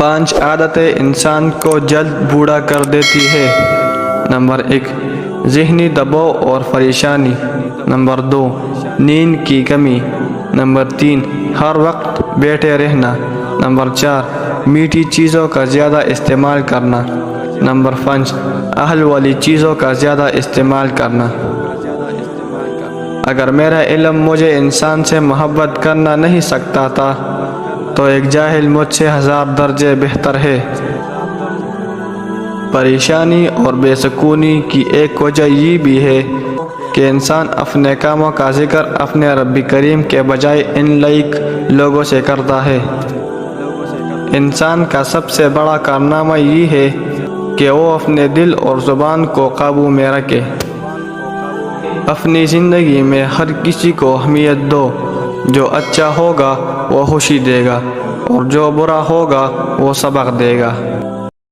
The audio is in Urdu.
5 عادتیں انسان کو جلد بوڑھا کر دیتی ہے۔ نمبر 1، ذہنی دباؤ اور پریشانی۔ نمبر 2، نیند کی کمی۔ نمبر 3، ہر وقت بیٹھے رہنا۔ نمبر 4، میٹھی چیزوں کا زیادہ استعمال کرنا۔ نمبر 5، اہل والی چیزوں کا زیادہ استعمال کرنا۔ اگر میرا علم مجھے انسان سے محبت کرنا نہیں سکتا تھا تو ایک جاہل مجھ سے 1000 درجے بہتر ہے۔ پریشانی اور بے سکونی کی ایک وجہ یہ بھی ہے کہ انسان اپنے کاموں کا ذکر اپنے رب کریم کے بجائے ان لائق لوگوں سے کرتا ہے۔ انسان کا سب سے بڑا کارنامہ یہ ہے کہ وہ اپنے دل اور زبان کو قابو میں رکھے۔ اپنی زندگی میں ہر کسی کو اہمیت دو۔ جو اچھا ہوگا وہ خوشی دے گا اور جو برا ہوگا وہ سبق دے گا۔